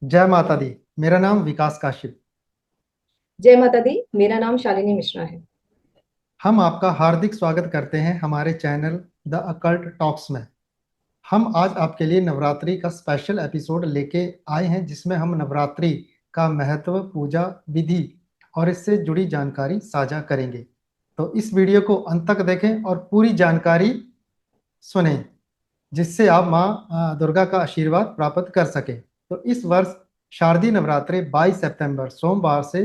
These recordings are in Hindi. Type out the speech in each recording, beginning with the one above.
जय माता दी। मेरा नाम विकास काश्यप। जय माता दी। मेरा नाम शालिनी मिश्रा है। हम आपका हार्दिक स्वागत करते हैं हमारे चैनल द अकल्ट टॉक्स में। हम आज आपके लिए नवरात्रि का स्पेशल एपिसोड लेके आए हैं, जिसमें हम नवरात्रि का महत्व, पूजा विधि और इससे जुड़ी जानकारी साझा करेंगे। तो इस वीडियो को अंत तक देखें और पूरी जानकारी सुने, जिससे आप माँ दुर्गा का आशीर्वाद प्राप्त कर सकें। तो इस वर्ष शारदीय नवरात्रे 22 सितंबर सोमवार से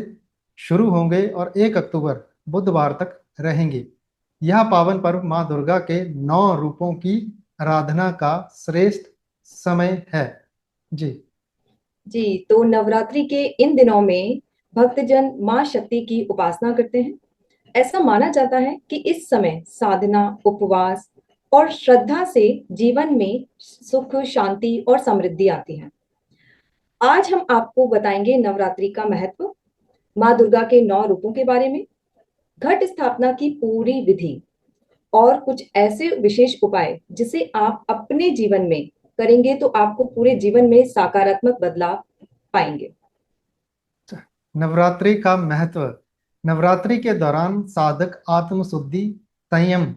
शुरू होंगे और 1 अक्टूबर बुधवार तक रहेंगे। यह पावन पर्व माँ दुर्गा के 9 रूपों की आराधना का श्रेष्ठ समय है। जी। जी, तो नवरात्रि के इन दिनों में भक्तजन माँ शक्ति की उपासना करते हैं। ऐसा माना जाता है कि इस समय साधना, उपवास और श्रद्धा से जीवन में सुख, शांति और समृद्धि आती है। आज हम आपको बताएंगे नवरात्रि का महत्व, माँ दुर्गा के 9 रूपों के बारे में, घट स्थापना की पूरी विधि और कुछ ऐसे विशेष उपाय जिसे आप अपने जीवन में करेंगे तो आपको पूरे जीवन में सकारात्मक बदलाव पाएंगे। नवरात्रि का महत्व। नवरात्रि के दौरान साधक आत्मशुद्धि, संयम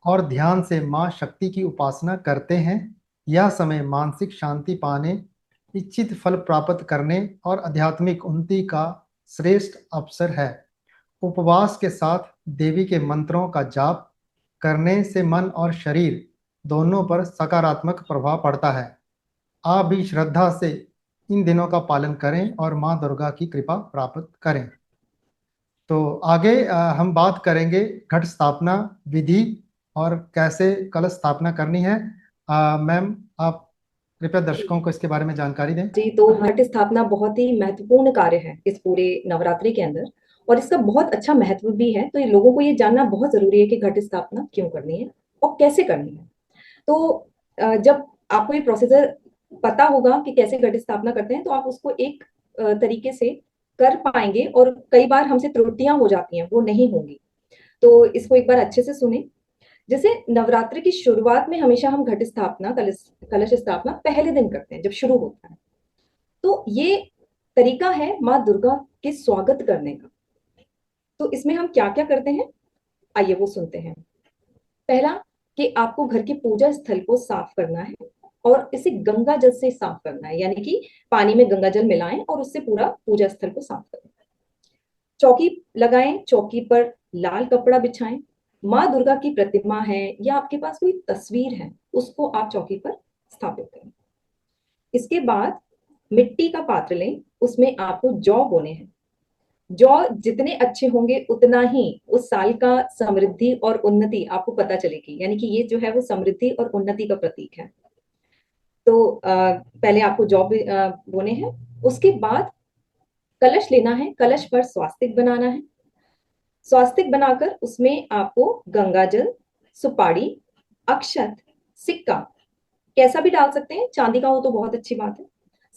और ध्यान से माँ शक्ति की उपासना करते हैं। यह समय मानसिक शांति पाने, इच्छित फल प्राप्त करने और आध्यात्मिक उन्नति का श्रेष्ठ अवसर है। उपवास के साथ देवी के मंत्रों का जाप करने से मन और शरीर दोनों पर सकारात्मक प्रभाव पड़ता है। आप भी श्रद्धा से इन दिनों का पालन करें और माँ दुर्गा की कृपा प्राप्त करें। तो आगे हम बात करेंगे घट स्थापना विधि और कैसे कलश स्थापना करनी है। मैम, आप कृपया जी, दर्शकों को इसके बारे में जानकारी दें। जी, तो घट स्थापना बहुत ही महत्वपूर्ण कार्य है इस पूरे नवरात्रि के अंदर, और इसका बहुत अच्छा महत्व भी है। तो ये लोगों को ये जानना बहुत जरूरी है कि घट स्थापना क्यों करनी है और कैसे करनी है। तो जब आपको ये प्रोसीजर पता होगा कि कैसे घट स्थापना करते हैं, तो आप उसको एक तरीके से कर पाएंगे, और कई बार हमसे त्रुटियां हो जाती हैं, वो नहीं होंगी। तो इसको एक बार अच्छे से सुने। जैसे नवरात्रि की शुरुआत में हमेशा हम घट स्थापना, कलश कलश स्थापना पहले दिन करते हैं जब शुरू होता है। तो ये तरीका है माँ दुर्गा के स्वागत करने का। तो इसमें हम क्या क्या करते हैं, आइए वो सुनते हैं। पहला, कि आपको घर के पूजा स्थल को साफ करना है और इसे गंगा जल से साफ करना है, यानी कि पानी में गंगा जल मिलाएं और उससे पूरा पूजा स्थल को साफ करें। चौकी लगाएं, चौकी पर लाल कपड़ा बिछाएं। माँ दुर्गा की प्रतिमा है या आपके पास कोई तस्वीर है, उसको आप चौकी पर स्थापित करें। इसके बाद मिट्टी का पात्र लें, उसमें आपको जौ बोने हैं। जौ जितने अच्छे होंगे उतना ही उस साल का समृद्धि और उन्नति आपको पता चलेगी, यानी कि ये जो है वो समृद्धि और उन्नति का प्रतीक है। तो पहले आपको जौ बोने हैं। उसके बाद कलश लेना है, कलश पर स्वास्तिक बनाना है। स्वास्तिक बनाकर उसमें आपको गंगा जल, सुपारी, अक्षत, सिक्का, कैसा भी डाल सकते हैं, चांदी का हो तो बहुत अच्छी बात है।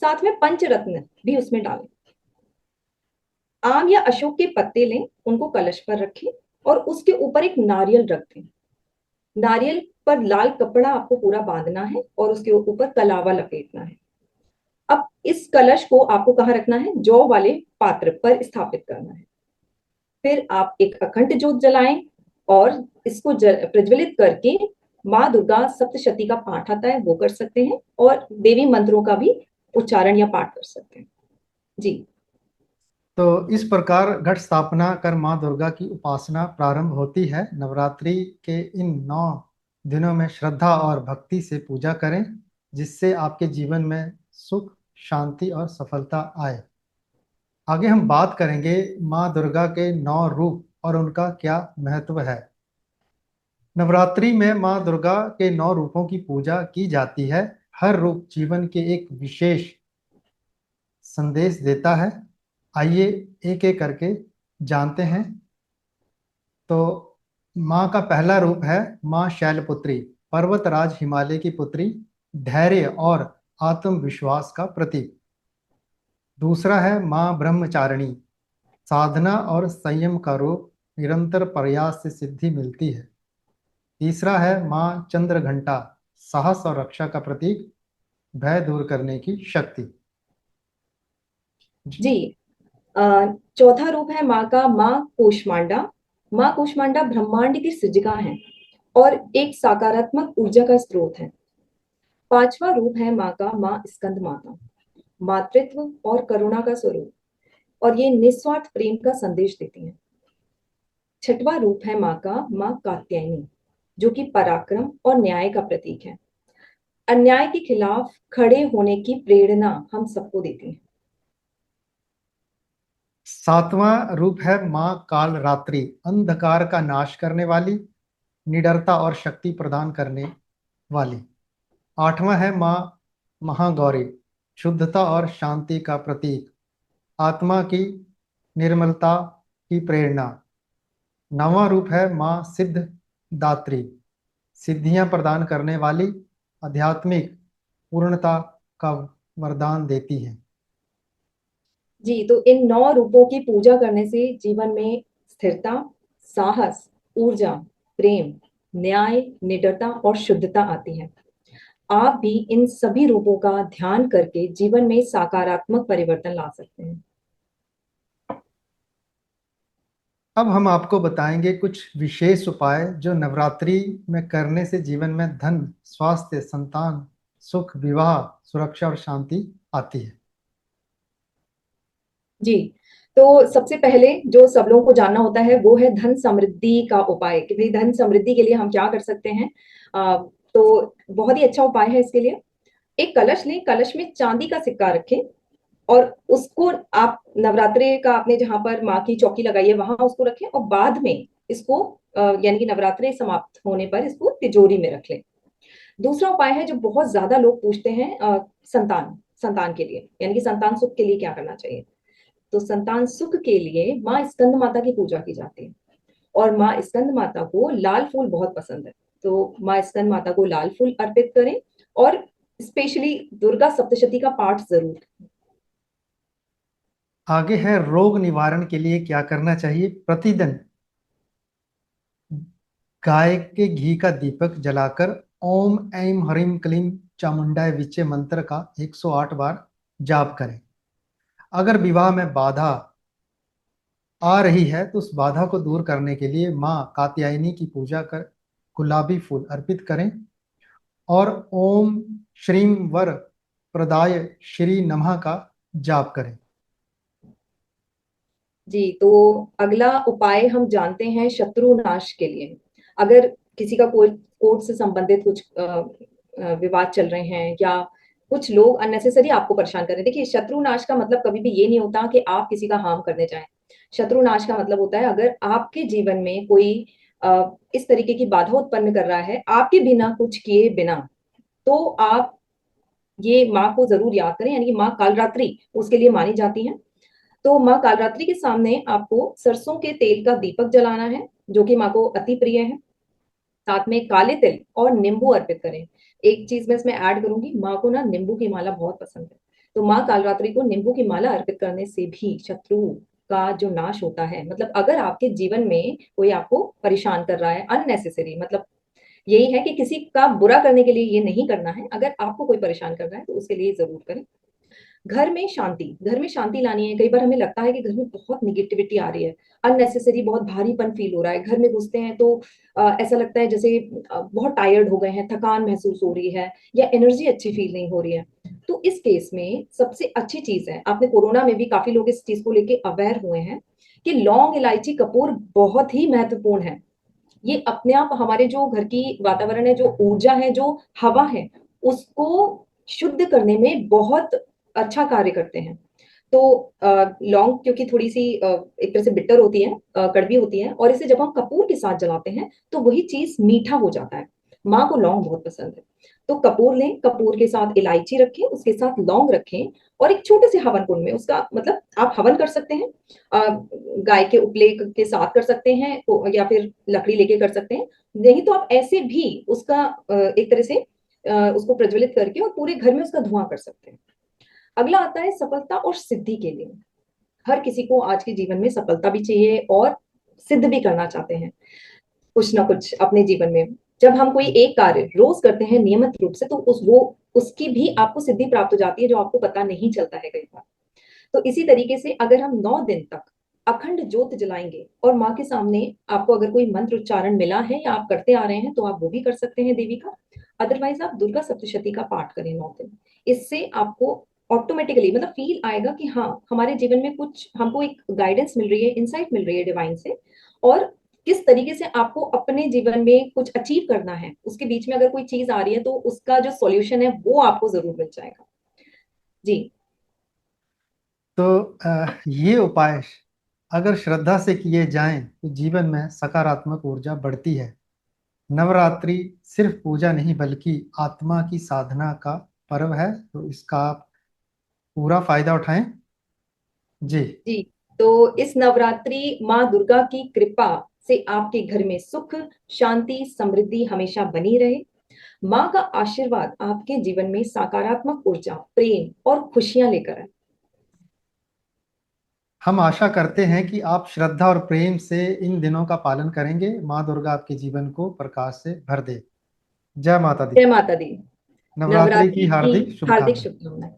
साथ में पंचरत्न भी उसमें डालें। आम या अशोक के पत्ते लें, उनको कलश पर रखें और उसके ऊपर एक नारियल रख दें। नारियल पर लाल कपड़ा आपको पूरा बांधना है और उसके ऊपर कलावा लपेटना है। अब इस कलश को आपको कहाँ रखना है, जौ वाले पात्र पर स्थापित करना है। फिर आप एक अखंड ज्योत जलाएं और इसको प्रज्वलित करके माँ दुर्गा सप्तशती का पाठ आता है वो कर सकते हैं, और देवी मंत्रों का भी उच्चारण या पाठ कर सकते हैं। जी। तो इस प्रकार घट स्थापना कर माँ दुर्गा की उपासना प्रारंभ होती है। नवरात्रि के इन 9 दिनों में श्रद्धा और भक्ति से पूजा करें, जिससे आपके जीवन में सुख, शांति और सफलता आए। आगे हम बात करेंगे माँ दुर्गा के 9 रूप और उनका क्या महत्व है। नवरात्रि में माँ दुर्गा के 9 रूपों की पूजा की जाती है। हर रूप जीवन के एक विशेष संदेश देता है। आइए एक एक करके जानते हैं। तो माँ का पहला रूप है माँ शैलपुत्री, पर्वतराज हिमालय की पुत्री, धैर्य और आत्मविश्वास का प्रतीक। दूसरा है माँ ब्रह्मचारिणी, साधना और संयम का रूप, निरंतर प्रयास से सिद्धि मिलती है। तीसरा है माँ चंद्रघंटा, साहस और रक्षा का प्रतीक, भय दूर करने की शक्ति। जी। जी। अ, चौथा रूप है माँ का माँ कूष्मांडा। माँ कूष्मांडा ब्रह्मांड की सृजिका है और एक सकारात्मक ऊर्जा का स्रोत है। पांचवा रूप है माँ का माँ स्कंद माता, मातृत्व और करुणा का स्वरूप, और ये निस्वार्थ प्रेम का संदेश देती है। छठवां रूप है माँ का माँ कात्यायनी, जो कि पराक्रम और न्याय का प्रतीक है। अन्याय के खिलाफ खड़े होने की प्रेरणा हम सबको देती है। सातवां रूप है माँ काल रात्रि, अंधकार का नाश करने वाली, निडरता और शक्ति प्रदान करने वाली। आठवां है माँ महागौरी, शुद्धता और शांति का प्रतीक, आत्मा की निर्मलता की प्रेरणा। नवां रूप है माँ सिद्ध दात्री, सिद्धियां प्रदान करने वाली, आध्यात्मिक पूर्णता का वरदान देती है। जी, तो इन 9 रूपों की पूजा करने से जीवन में स्थिरता, साहस, ऊर्जा, प्रेम, न्याय, निडरता और शुद्धता आती है। आप भी इन सभी रूपों का ध्यान करके जीवन में सकारात्मक परिवर्तन ला सकते हैं। अब हम आपको बताएंगे कुछ विशेष उपाय जो नवरात्रि में करने से जीवन में धन, स्वास्थ्य, संतान, सुख, विवाह, सुरक्षा और शांति आती है। जी, तो सबसे पहले जो सब लोगों को जानना होता है वो है धन समृद्धि का उपाय, कि भाई धन समृद्धि के लिए हम क्या कर सकते हैं। तो बहुत ही अच्छा उपाय है इसके लिए। एक कलश लें, कलश में चांदी का सिक्का रखें और उसको आप नवरात्रि का आपने जहां पर माँ की चौकी लगाई है वहां उसको रखें, और बाद में इसको यानी कि नवरात्रि समाप्त होने पर इसको तिजोरी में रख लें। दूसरा उपाय है जो बहुत ज्यादा लोग पूछते हैं, संतान संतान के लिए, यानी कि संतान सुख के लिए क्या करना चाहिए। तो संतान सुख के लिए माँ स्कंद माता की पूजा की जाती है, और माँ स्कंद माता को लाल फूल बहुत पसंद है। तो माँ स्कंद माता को लाल फूल अर्पित करें, और स्पेशली दुर्गा सप्तशती का पाठ जरूर। आगे है रोग निवारण के लिए क्या करना चाहिए। प्रतिदिन गाय के घी का दीपक जलाकर ओम ऐं ह्रीं क्लीं चामुंडाय विचे मंत्र का 108 बार जाप करें। अगर विवाह में बाधा आ रही है तो उस बाधा को दूर करने के लिए माँ कात्यायनी की पूजा कर गुलाबी फूल अर्पित करें और ओम श्रीं वर प्रदाय श्री नमः का जाप करें। जी, तो अगला उपाय हम जानते हैं शत्रु नाश के लिए। अगर किसी का कोई कोर्ट से संबंधित कुछ विवाद चल रहे हैं, या कुछ लोग अननेसेसरी आपको परेशान कर रहे हैं, देखिए शत्रु नाश का मतलब कभी भी ये नहीं होता कि आप किसी का हार्म करने जाएं। शत्रु नाश का मतलब होता है अगर आपके जीवन में कोई इस तरीके की बाधा उत्पन्न कर रहा है आपके बिना कुछ किए बिना, तो आप ये माँ को जरूर याद करें, यानी कि माँ कालरात्रि उसके लिए मानी जाती है। तो माँ कालरात्रि के सामने आपको सरसों के तेल का दीपक जलाना है, जो कि माँ को अति प्रिय है। साथ में काले तिल और नींबू अर्पित करें। एक चीज मैं इसमें ऐड करूंगी, माँ को ना नींबू की माला बहुत पसंद है। तो माँ कालरात्रि को नींबू की माला अर्पित करने से भी शत्रु का जो नाश होता है, मतलब अगर आपके जीवन में कोई आपको परेशान कर रहा है अननेसेसरी, मतलब यही है कि किसी का बुरा करने के लिए ये नहीं करना है, अगर आपको कोई परेशान कर रहा है तो उसके लिए जरूर करें। घर में शांति लानी है। कई बार हमें लगता है कि घर में बहुत निगेटिविटी आ रही है, अननेसेसरी बहुत भारीपन फील हो रहा है, घर में घुसते हैं तो ऐसा लगता है जैसे बहुत टायर्ड हो गए हैं, थकान महसूस हो रही है, या एनर्जी अच्छी फील नहीं हो रही है। तो इस केस में सबसे अच्छी चीज है, आपने कोरोना में भी काफी लोग इस चीज को लेके अवेयर हुए हैं कि लौंग, इलायची, कपूर बहुत ही महत्वपूर्ण है। ये अपने आप हमारे जो घर की वातावरण है, जो ऊर्जा है, जो हवा है, उसको शुद्ध करने में बहुत अच्छा कार्य करते हैं। तो लौंग क्योंकि थोड़ी सी एक तरह से बिटर होती है, कड़वी होती है, और इसे जब हम कपूर के साथ जलाते हैं तो वही चीज मीठा हो जाता है। माँ को लौंग बहुत पसंद है। तो कपूर लें, कपूर के साथ इलायची रखें, उसके साथ लौंग रखें, और एक छोटे से हवन कुंड में उसका मतलब आप हवन कर सकते हैं। गाय के उपले के साथ कर सकते हैं, या फिर लकड़ी लेके कर सकते हैं। नहीं तो आप ऐसे भी उसका एक तरह से उसको प्रज्वलित करके और पूरे घर में उसका धुआं कर सकते हैं। अगला आता है सफलता और सिद्धि के लिए। हर किसी को आज के जीवन में सफलता भी चाहिए और सिद्ध भी करना चाहते हैं कुछ ना कुछ अपने जीवन में। जब हम कोई एक कार्य रोज करते हैं नियमित रूप से, तो उसकी भी आपको सिद्धि प्राप्त हो जाती है, जो आपको पता नहीं चलता है कई बार। तो इसी तरीके से अगर हम 9 दिन तक अखंड ज्योत जलाएंगे और माँ के सामने, आपको अगर कोई मंत्र उच्चारण मिला है या आप करते आ रहे हैं तो आप वो भी कर सकते हैं देवी का। अदरवाइज आप दुर्गा सप्तशती का पाठ करें 9 दिन। इससे आपको ऑटोमेटिकली मतलब फील आएगा कि हाँ, हमारे जीवन में कुछ हमको एक गाइडेंस मिल रही है, इंसाइट मिल रही है डिवाइन से। और किस तरीके से आपको अपने जीवन में कुछ अचीव करना है, उसके बीच में अगर कोई चीज आ रही है तो उसका जो सॉल्यूशन है वो आपको जरूर मिल जाएगा। जी। तो ये उपाय अगर श्रद्धा से किए जाएं तो जीवन में सकारात्मक ऊर्जा बढ़ती है। नवरात्रि सिर्फ पूजा नहीं बल्कि आत्मा की साधना का पर्व है, तो इसका आप पूरा फायदा उठाएं। जी। जी। तो इस नवरात्रि माँ दुर्गा की कृपा से आपके घर में सुख, शांति, समृद्धि हमेशा बनी रहे। माँ का आशीर्वाद आपके जीवन में सकारात्मक ऊर्जा, प्रेम और खुशियां लेकर आए। हम आशा करते हैं कि आप श्रद्धा और प्रेम से इन दिनों का पालन करेंगे। माँ दुर्गा आपके जीवन को प्रकाश से भर दे। जय माता दी। जय माता दी। नवरात्रि की नवरात्रि की हार्दिक हार्दिक शुभकामनाएं। शुभकामनाएं।